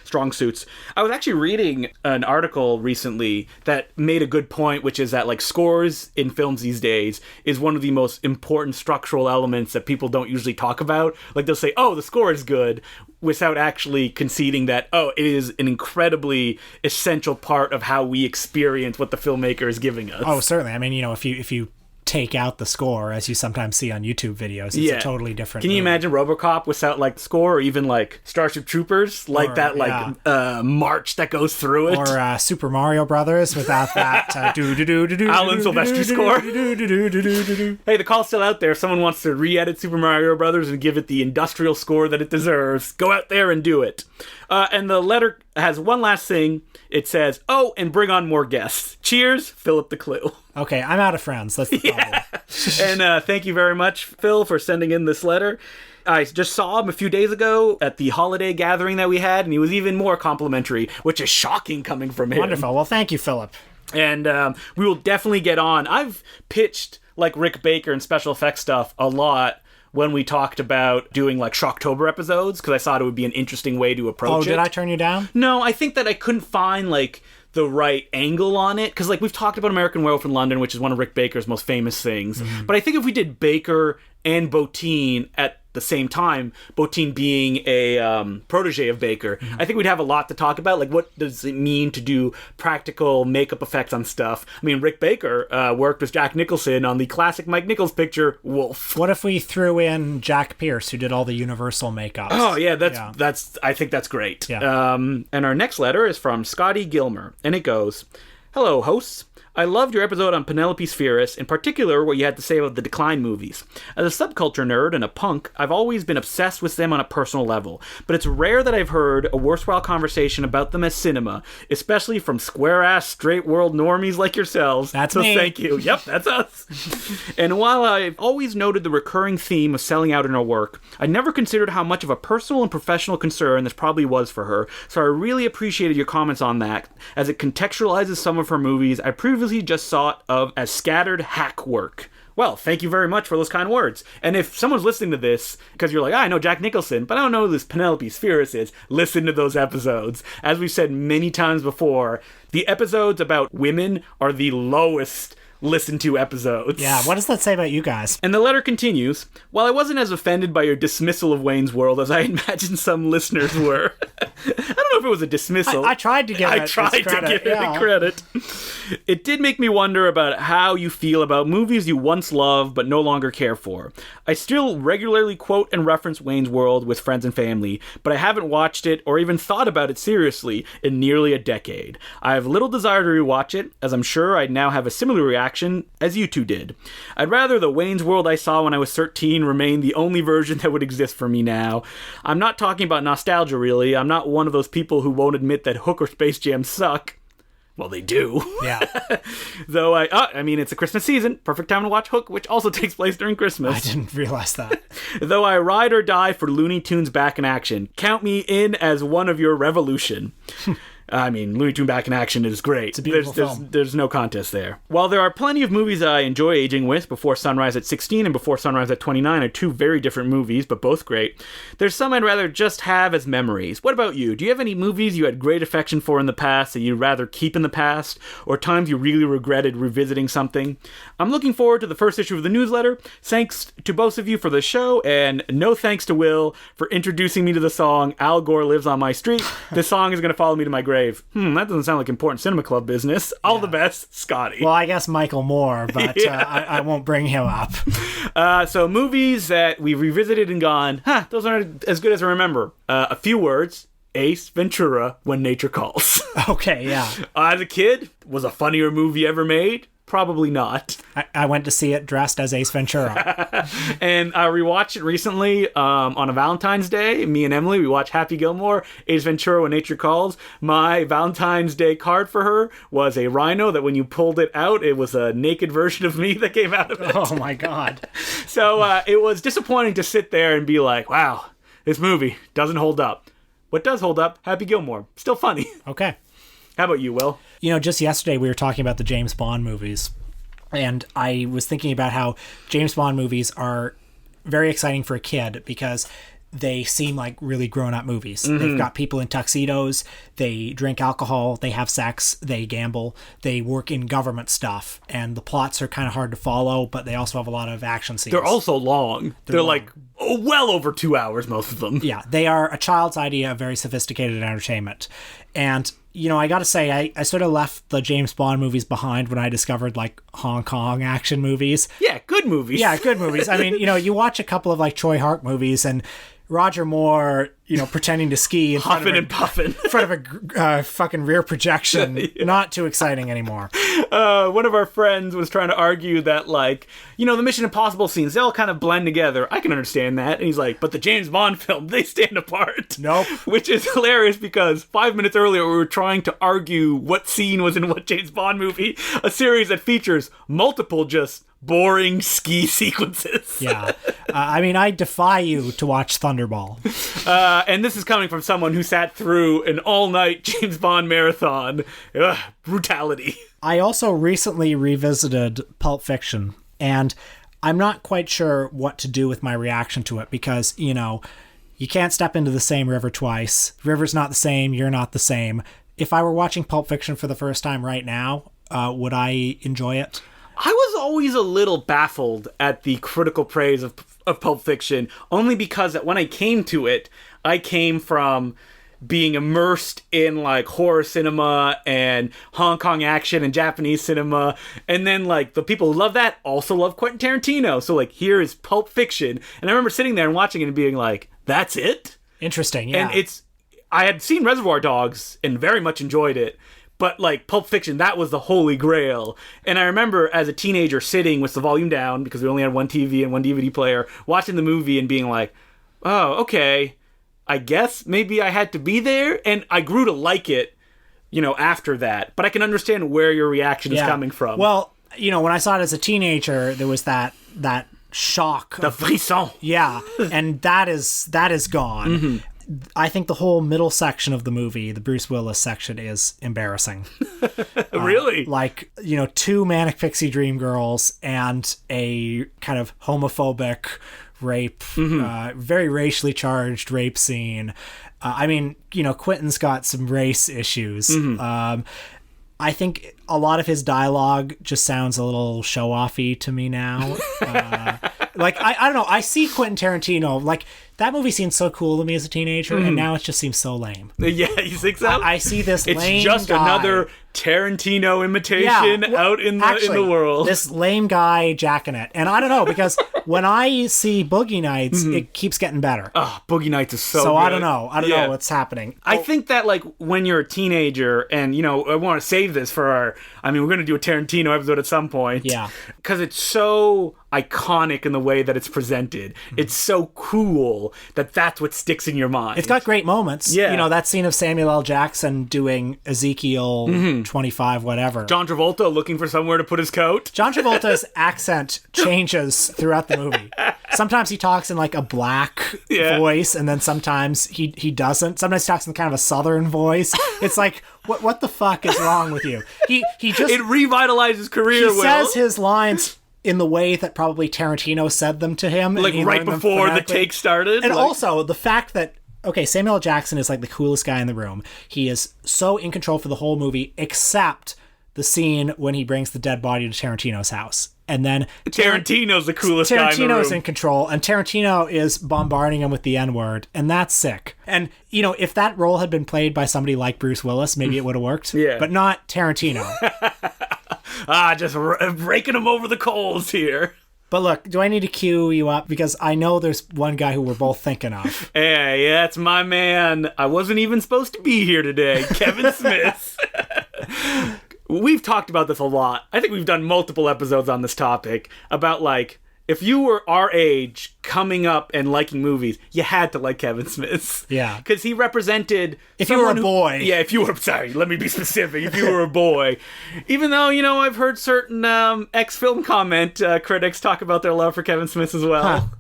S1: strong suits. I was actually reading an article recently that made a good point, which is that scores in films these days is one of the most important structural elements that people don't usually talk about. They'll say, oh, the score is good, without actually conceding that, oh, it is an incredibly essential part of how we experience what the filmmaker is giving us.
S2: Oh, certainly. I mean, if you take out the score, as you sometimes see on YouTube videos, it's a totally different
S1: Can you
S2: movie.
S1: imagine RoboCop without score, or even Starship Troopers, march that goes through it,
S2: or Super Mario Brothers without that
S1: Alan Silvestri score. Hey, the call's still out there. If someone wants to re-edit Super Mario Brothers and give it the industrial score that it deserves, go out there and do it. And the letter has one last thing. It says, oh, and bring on more guests. Cheers, Philip the Clue.
S2: Okay, I'm out of friends. That's the problem.
S1: And thank you very much, Phil, for sending in this letter. I just saw him a few days ago at the holiday gathering that we had, and he was even more complimentary, which is shocking coming from him.
S2: Wonderful. Well, thank you, Philip.
S1: And we will definitely get on. I've pitched Rick Baker and special effects stuff a lot when we talked about doing Shocktober episodes, because I thought it would be an interesting way to approach it.
S2: Oh, did I turn you down?
S1: No, I think that I couldn't find the right angle on it, because we've talked about American Werewolf in London, which is one of Rick Baker's most famous things. Mm-hmm. But I think if we did Baker and Bottin at the same time, Bottin being a protege of Baker, I think we'd have a lot to talk about. What does it mean to do practical makeup effects on stuff? I mean, Rick Baker worked with Jack Nicholson on the classic Mike Nichols picture, Wolf.
S2: What if we threw in Jack Pierce, who did all the Universal makeups?
S1: Oh, yeah, that's I think that's great.
S2: Yeah.
S1: And our next letter is from Scotty Gilmer, and it goes, hello, hosts. I loved your episode on Penelope Spheris, in particular what you had to say about the Decline movies. As a subculture nerd and a punk, I've always been obsessed with them on a personal level, but it's rare that I've heard a worthwhile conversation about them as cinema, especially from square-ass, straight-world normies like yourselves.
S2: That's me.
S1: So thank you. Yep, that's us. And while I've always noted the recurring theme of selling out in her work, I never considered how much of a personal and professional concern this probably was for her, so I really appreciated your comments on that, as it contextualizes some of her movies I previously just thought of as scattered hack work. Well, thank you very much for those kind words. And if someone's listening to this because you're I know Jack Nicholson, but I don't know who this Penelope Spheris is, listen to those episodes. As we've said many times before, the episodes about women are the lowest listened to episodes.
S2: Yeah, what does that say about you guys?
S1: And the letter continues, while I wasn't as offended by your dismissal of Wayne's World as I imagine some listeners were. I don't know if it was a dismissal.
S2: I tried to give it
S1: credit. It did make me wonder about how you feel about movies you once loved but no longer care for. I still regularly quote and reference Wayne's World with friends and family, but I haven't watched it or even thought about it seriously in nearly a decade. I have little desire to rewatch it, as I'm sure I'd now have a similar reaction as you two did. I'd rather the Wayne's World I saw when I was 13 remain the only version that would exist for me now. I'm not talking about nostalgia, really. I'm not one of those people who won't admit that Hook or Space Jam suck. Well, they do.
S2: Yeah.
S1: Though I mean, it's a Christmas season. Perfect time to watch Hook, which also takes place during Christmas.
S2: I didn't realize that.
S1: Though I ride or die for Looney Tunes back in action. Count me in as one of your revolution. I mean, Looney Tunes Back in Action is great.
S2: It's a beautiful film.
S1: There's no contest there. While there are plenty of movies I enjoy aging with, Before Sunrise at 16 and Before Sunrise at 29 are two very different movies, but both great, there's some I'd rather just have as memories. What about you? Do you have any movies you had great affection for in the past that you'd rather keep in the past, or times you really regretted revisiting something? I'm looking forward to the first issue of the newsletter. Thanks to both of you for the show, and no thanks to Will for introducing me to the song Al Gore Lives on My Street. This song is going to follow me to my grave. That doesn't sound like important Cinema Club business. All the best, Scotty.
S2: Well, I guess Michael Moore, but I won't bring him up.
S1: So movies that we revisited and gone, those aren't as good as I remember. A few words. Ace Ventura, When Nature Calls.
S2: Okay, yeah.
S1: As a kid, was a funnier movie ever made? Probably not.
S2: I went to see it dressed as Ace Ventura.
S1: And I rewatched it recently on a Valentine's Day. Me and Emily, we watched Happy Gilmore, Ace Ventura, When Nature Calls. My Valentine's Day card for her was a rhino that when you pulled it out, it was a naked version of me that came out of it.
S2: Oh my God.
S1: So it was disappointing to sit there and be like, wow, this movie doesn't hold up. What does hold up? Happy Gilmore. Still funny.
S2: Okay.
S1: How about you, Will?
S2: You know, just yesterday we were talking about the James Bond movies, and I was thinking about how James Bond movies are very exciting for a kid because they seem like really grown-up movies. They've got people in tuxedos, they drink alcohol, they have sex, they gamble, they work in government stuff, and the plots are kind of hard to follow, but they also have a lot of action scenes.
S1: They're also long. They're
S2: long.
S1: like well over 2 hours, most of them.
S2: Yeah, they are a child's idea of very sophisticated entertainment. And, you know, I gotta say, I sort of left the James Bond movies behind when I discovered, like, Hong Kong action movies.
S1: Yeah, good movies.
S2: Yeah, good movies. I mean, you know, you watch a couple of, like, Choi Hart movies, and Roger Moore, you know, pretending to ski in
S1: Huffing and puffing.
S2: in front of a fucking rear projection. Yeah. Not too exciting anymore.
S1: One of our friends was trying to argue that, like, you know, the Mission Impossible scenes, they all kind of blend together. I can understand that. And he's like, but the James Bond film, they stand apart.
S2: Nope.
S1: Which is hilarious because 5 minutes earlier we were trying to argue what scene was in what James Bond movie, a series that features multiple just boring ski sequences.
S2: Yeah. I mean, I defy you to watch Thunderball.
S1: And this is coming from someone who sat through an all-night James Bond marathon. Ugh, brutality.
S2: I also recently revisited Pulp Fiction, and I'm not quite sure what to do with my reaction to it because, you know, you can't step into the same river twice. The river's not the same, you're not the same. If I were watching Pulp Fiction for the first time right now, would I enjoy it?
S1: I was always a little baffled at the critical praise of Pulp Fiction, only because that when I came to it, I came from being immersed in, like, horror cinema and Hong Kong action and Japanese cinema, and then, like, the people who love that also love Quentin Tarantino, so, like, here is Pulp Fiction, and I remember sitting there and watching it and being like, that's it?
S2: Interesting, yeah.
S1: And I had seen Reservoir Dogs and very much enjoyed it, but, like, Pulp Fiction, that was the holy grail. And I remember as a teenager sitting with the volume down, because we only had one TV and one DVD player, watching the movie and being like, oh, okay, I guess maybe I had to be there. And I grew to like it, you know, after that. But I can understand where your reaction is coming from.
S2: Well, you know, when I saw it as a teenager, there was that shock.
S1: The frisson.
S2: Yeah, and that is gone. Mm-hmm. I think the whole middle section of the movie, the Bruce Willis section, is embarrassing.
S1: Really?
S2: Like, you know, two Manic Pixie Dream Girls and a kind of homophobic rape, very racially charged rape scene. I mean, you know, Quentin's got some race issues. Mm-hmm. I think a lot of his dialogue just sounds a little show-offy to me now. Like, I don't know. I see Quentin Tarantino, like, that movie seemed so cool to me as a teenager, and now it just seems so lame.
S1: Yeah, you think so?
S2: I see this lame
S1: It's just
S2: guy.
S1: Another Tarantino imitation out in the world.
S2: This lame guy jacking it. And I don't know, because when I see Boogie Nights, it keeps getting better.
S1: Oh, Boogie Nights is so good.
S2: I don't know. I don't know what's happening.
S1: I think that, like, when you're a teenager, and, you know, I want to save this for we're going to do a Tarantino episode at some point.
S2: Yeah.
S1: Because it's so iconic in the way that it's presented. It's so cool that that's what sticks in your mind.
S2: It's got great moments.
S1: Yeah.
S2: You know, that scene of Samuel L. Jackson doing Ezekiel 25, whatever.
S1: John Travolta looking for somewhere to put his coat.
S2: John Travolta's accent changes throughout the movie. Sometimes he talks in like a black voice, and then sometimes he doesn't. Sometimes he talks in kind of a southern voice. It's like, what the fuck is wrong with you? He just...
S1: It revitalized his career,
S2: He says his lines in the way that probably Tarantino said them to him.
S1: Like right before the take started.
S2: And
S1: like...
S2: also, the fact that, okay, Samuel L. Jackson is like the coolest guy in the room. He is so in control for the whole movie, except the scene when he brings the dead body to Tarantino's house. And then
S1: Tarantino's the coolest guy in the room.
S2: Tarantino's in control, and Tarantino is bombarding him with the N-word, and that's sick. And, you know, if that role had been played by somebody like Bruce Willis, maybe it would have worked.
S1: Yeah.
S2: But not Tarantino.
S1: Just raking him over the coals here.
S2: But look, do I need to cue you up? Because I know there's one guy who we're both thinking of.
S1: Hey, that's my man. I wasn't even supposed to be here today. Kevin Smith. We've talked about this a lot. I think we've done multiple episodes on this topic about, like, if you were our age coming up and liking movies, you had to like Kevin Smith.
S2: Yeah.
S1: Because he represented...
S2: If you were a boy.
S1: Yeah, if you were... Sorry, let me be specific. If you were a boy. Even though, you know, I've heard certain ex-film comment critics talk about their love for Kevin Smith as well.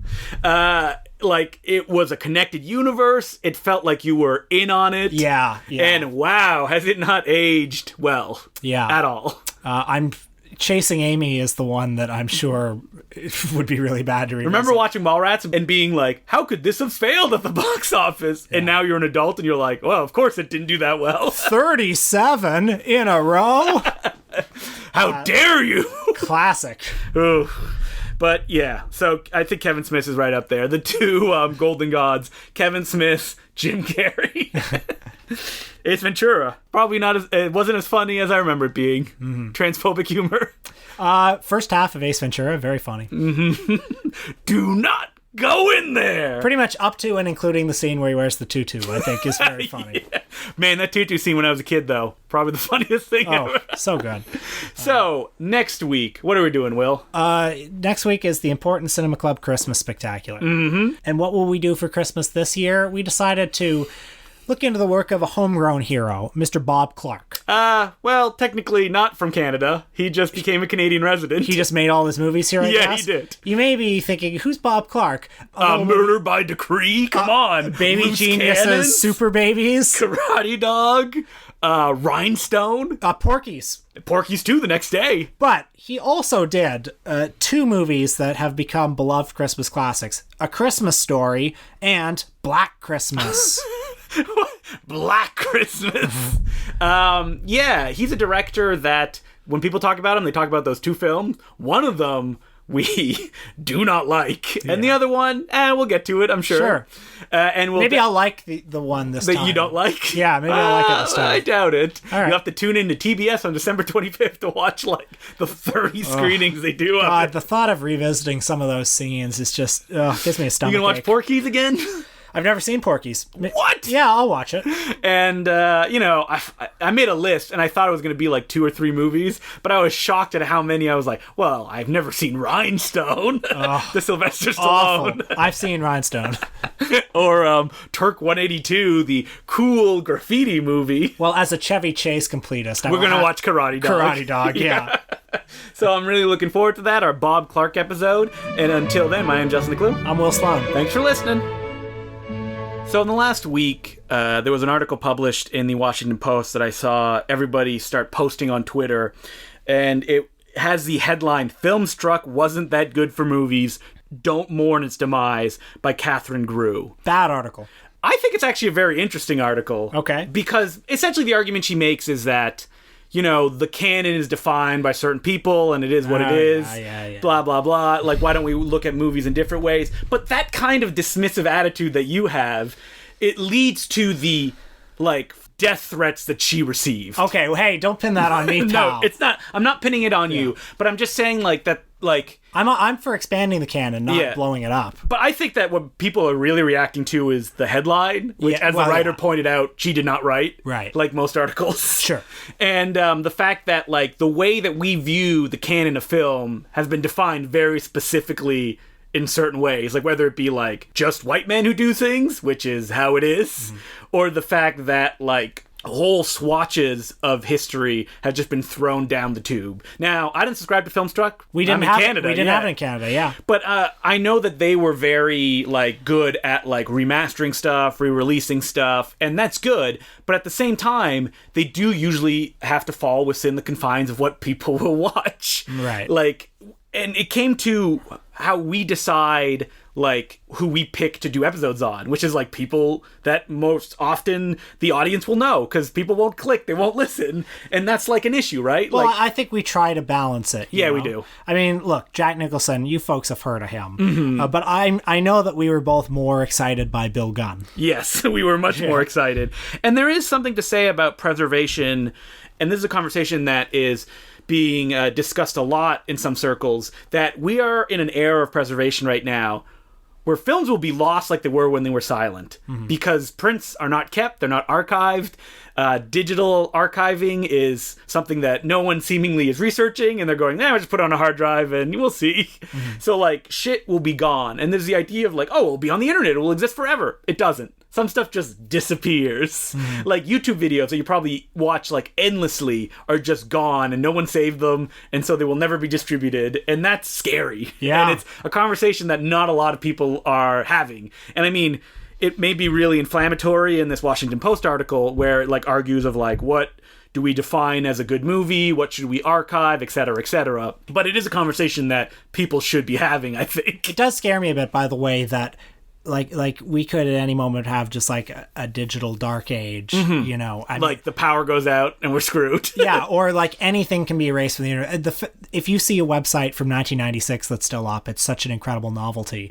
S1: Huh. Like, it was a connected universe. It felt like you were in on it.
S2: Yeah.
S1: And wow, has it not aged well at all.
S2: I'm Chasing Amy is the one that I'm sure would be really bad to revisit.
S1: Remember watching Mallrats and being like, how could this have failed at the box office? And now you're an adult and you're like, well, of course it didn't do that well.
S2: 37 in a row?
S1: How dare you?
S2: Classic.
S1: Ooh. But yeah, so I think Kevin Smith is right up there. The two golden gods, Kevin Smith, Jim Carrey. Ace Ventura. Probably not as... It wasn't as funny as I remember it being. Mm-hmm. Transphobic humor.
S2: First half of Ace Ventura, very funny.
S1: Mm-hmm. Do not go in there!
S2: Pretty much up to and including the scene where he wears the tutu, I think, is very funny.
S1: Yeah. Man, that tutu scene when I was a kid, though, probably the funniest thing ever.
S2: So good.
S1: So, next week, what are we doing, Will?
S2: Next week is the Important Cinema Club Christmas Spectacular.
S1: Mm-hmm.
S2: And what will we do for Christmas this year? We decided to look into the work of a homegrown hero, Mr. Bob Clark.
S1: Well, technically not from Canada. He just became a Canadian resident.
S2: He just made all his movies here, I guess?
S1: He did.
S2: You may be thinking, who's Bob Clark?
S1: Murder by Decree? Come on.
S2: Baby
S1: Loose
S2: Geniuses,
S1: Cannons?
S2: Super Babies.
S1: Karate Dog. Rhinestone.
S2: Porky's.
S1: Porky's 2 the next day.
S2: But he also did two movies that have become beloved Christmas classics. A Christmas Story and Black Christmas.
S1: Black Christmas. Yeah, he's a director that when people talk about him, they talk about those two films. One of them we do not like. Yeah. And the other one, we'll get to it, I'm sure.
S2: Sure.
S1: And
S2: maybe I'll like the one this time.
S1: That you don't like?
S2: Yeah, maybe I'll like it this time.
S1: I doubt it.
S2: All right.
S1: You'll have to tune in to TBS on December 25th to watch, like, the 30 screenings they do.
S2: God, the thought of revisiting some of those scenes is just, gives me a stomach.
S1: You gonna watch Porky's again?
S2: I've never seen Porky's.
S1: What?
S2: Yeah, I'll watch it. And,
S1: I made a list, and I thought it was going to be like 2 or 3 movies, but I was shocked at how many. I was like, well, I've never seen Rhinestone, the Sylvester Stallone.
S2: Awful. I've seen Rhinestone.
S1: Or Turk 182, the cool graffiti movie.
S2: Well, as a Chevy Chase completist,
S1: we're going to watch Karate Dog.
S2: Karate Dog, yeah.
S1: So I'm really looking forward to that, our Bob Clark episode. And until then, my name's Justin DeClue.
S2: I'm Will Sloan.
S1: Thanks for listening. So in the last week, there was an article published in the Washington Post that I saw everybody start posting on Twitter, and it has the headline, "Filmstruck wasn't that good for movies. Don't mourn its demise," by Catherine Grew.
S2: Bad article.
S1: I think it's actually a very interesting article.
S2: Okay.
S1: Because essentially the argument she makes is that, you know, the canon is defined by certain people, and it is what it is.
S2: Yeah.
S1: Blah, blah, blah. Like, why don't we look at movies in different ways? But that kind of dismissive attitude that you have, it leads to the, like, death threats that she received.
S2: Okay, well, hey, don't pin that on me, pal.
S1: No, it's not. I'm not pinning it on you. But I'm just saying, like, that like...
S2: I'm for expanding the canon, not blowing it up.
S1: But I think that what people are really reacting to is the headline, which, as the writer pointed out, she did not write.
S2: Right.
S1: Like most articles.
S2: Sure.
S1: And the fact that, like, the way that we view the canon of film has been defined very specifically in certain ways. Like, whether it be, like, just white men who do things, which is how it is, or the fact that, like, whole swatches of history have just been thrown down the tube. Now, I didn't subscribe to Filmstruck.
S2: We didn't have it in Canada, yeah.
S1: But I know that they were very, like, good at, like, remastering stuff, re-releasing stuff, and that's good. But at the same time, they do usually have to fall within the confines of what people will watch.
S2: Right.
S1: Like, and it came to how we decide, like, who we pick to do episodes on, which is, like, people that most often the audience will know, because people won't click, they won't listen, and that's, like, an issue, right?
S2: Well,
S1: like,
S2: I think we try to balance it.
S1: Yeah,
S2: know?
S1: we do.
S2: I mean, look, Jack Nicholson, you folks have heard of him, but I know that we were both more excited by Bill Gunn.
S1: Yes, we were much more excited. And there is something to say about preservation, and this is a conversation that is being discussed a lot in some circles, that we are in an era of preservation right now where films will be lost like they were when they were silent, because prints are not kept, they're not archived. Digital archiving is something that no one seemingly is researching, and they're going, we'll just put it on a hard drive and we'll see. So, like, shit will be gone. And there's the idea of, like, oh, it'll be on the internet, it will exist forever. It doesn't. Some stuff just disappears. Like, YouTube videos that you probably watch, like, endlessly are just gone, and no one saved them, and so they will never be distributed, and that's scary.
S2: Yeah.
S1: And it's a conversation that not a lot of people are having. And I mean, it may be really inflammatory in this Washington Post article where it, like, argues of, like, what do we define as a good movie? What should we archive? Et cetera, et cetera. But it is a conversation that people should be having, I think.
S2: It does scare me a bit, by the way, that like we could at any moment have just like a digital dark age, you know. I mean,
S1: like the power goes out and we're screwed.
S2: Yeah, or like anything can be erased from the internet. If you see a website from 1996 that's still up, it's such an incredible novelty.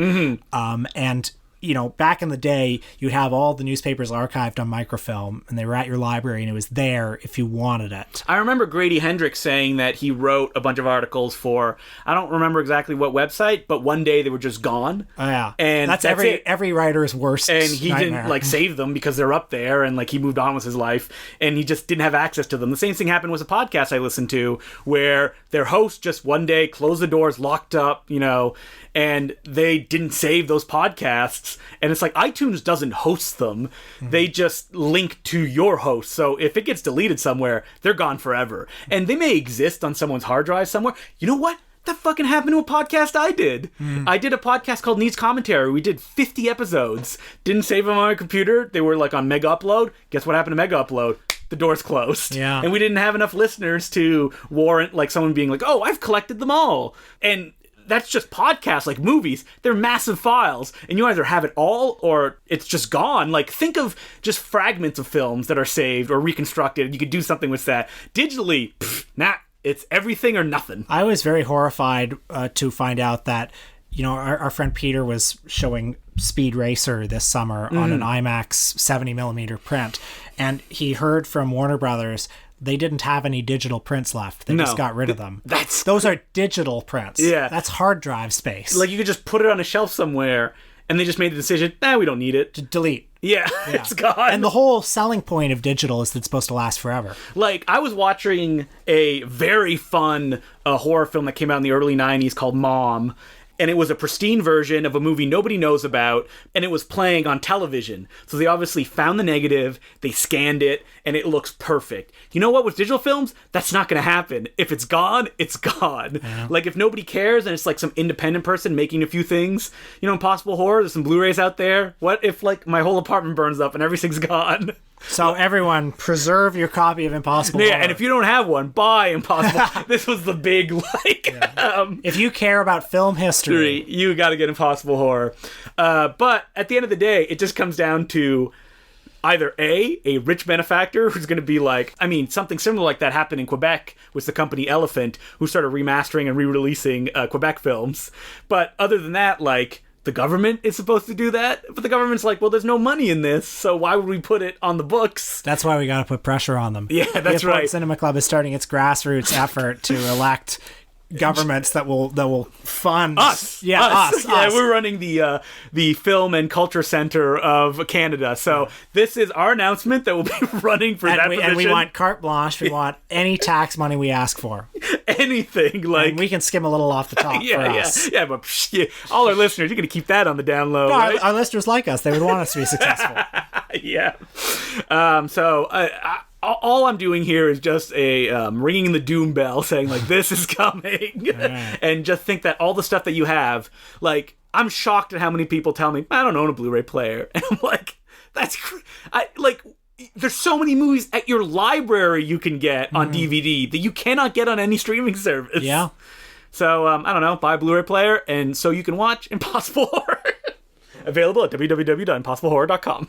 S2: And you know, back in the day, you'd have all the newspapers archived on microfilm, and they were at your library, and it was there if you wanted it.
S1: I remember Grady Hendrix saying that he wrote a bunch of articles for, I don't remember exactly what website, but one day they were just gone.
S2: Oh, yeah.
S1: And
S2: that's every writer's worst
S1: And he
S2: nightmare.
S1: didn't, like, save them because they're up there, and, like, he moved on with his life, and he just didn't have access to them. The same thing happened with a podcast I listened to, where their host just one day closed the doors, locked up, you know, and they didn't save those podcasts. And it's like, iTunes doesn't host them. They just link to your host. So if it gets deleted somewhere, they're gone forever. And they may exist on someone's hard drive somewhere. You know what? That fucking happened to a podcast I did. I did a podcast called Needs Commentary. We did 50 episodes. Didn't save them on my computer. They were, like, on Mega Upload. Guess what happened to Mega Upload? The door's closed.
S2: Yeah.
S1: And we didn't have enough listeners to warrant, like, someone being like, oh, I've collected them all. And that's just podcasts, like movies. They're massive files, and you either have it all or it's just gone. Like, think of just fragments of films that are saved or reconstructed. You could do something with that. Digitally, it's everything or nothing.
S2: I was very horrified to find out that, you know, our friend Peter was showing Speed Racer this summer on an IMAX 70mm print, and he heard from Warner Brothers they didn't have any digital prints left. They just got rid of them. Those are digital prints.
S1: Yeah.
S2: That's hard drive space.
S1: Like, you could just put it on a shelf somewhere, and they just made the decision, we don't need it.
S2: Delete.
S1: Yeah, it's gone.
S2: And the whole selling point of digital is that it's supposed to last forever.
S1: Like, I was watching a very fun horror film that came out in the early 90s called Mom, and it was a pristine version of a movie nobody knows about, and it was playing on television. So they obviously found the negative, they scanned it, and it looks perfect. You know what, with digital films, that's not going to happen. If it's gone, it's gone. Yeah. Like, if nobody cares and it's like some independent person making a few things, you know, Impossible Horror, there's some Blu-rays out there. What if, like, my whole apartment burns up and everything's gone?
S2: So everyone, preserve your copy of Impossible Horror.
S1: Yeah, and if you don't have one, buy Impossible. This was the big, like...
S2: Yeah. If you care about film history...
S1: You got to get Impossible Horror. But at the end of the day, it just comes down to either a rich benefactor who's going to be like... I mean, something similar like that happened in Quebec with the company Elephant, who started remastering and re-releasing Quebec films. But other than that, like... The government is supposed to do that, but the government's like, well, there's no money in this, so why would we put it on the books?
S2: That's why we got to put pressure on them.
S1: Yeah, that's right.
S2: Cinema Club is starting its grassroots effort to elect governments that will fund
S1: us.
S2: Yeah,
S1: Yeah, we're running the Film and Culture Center of Canada. So this is our announcement that we'll be running for that position.
S2: And we want carte blanche. We want any tax money we ask for.
S1: Anything like
S2: and we can skim a little off the top for us.
S1: Yeah, but all our listeners, you're going to keep that on the down low.
S2: No,
S1: right?
S2: our listeners like us. They would want us to be successful.
S1: Yeah. All I'm doing here is just a ringing the doom bell, saying like this is coming, and just think that all the stuff that you have, like I'm shocked at how many people tell me I don't own a Blu-ray player, and I'm like, there's so many movies at your library you can get on DVD that you cannot get on any streaming service.
S2: Yeah.
S1: So I don't know, buy a Blu-ray player, and so you can watch Impossible Horror. Available at www.impossiblehorror.com.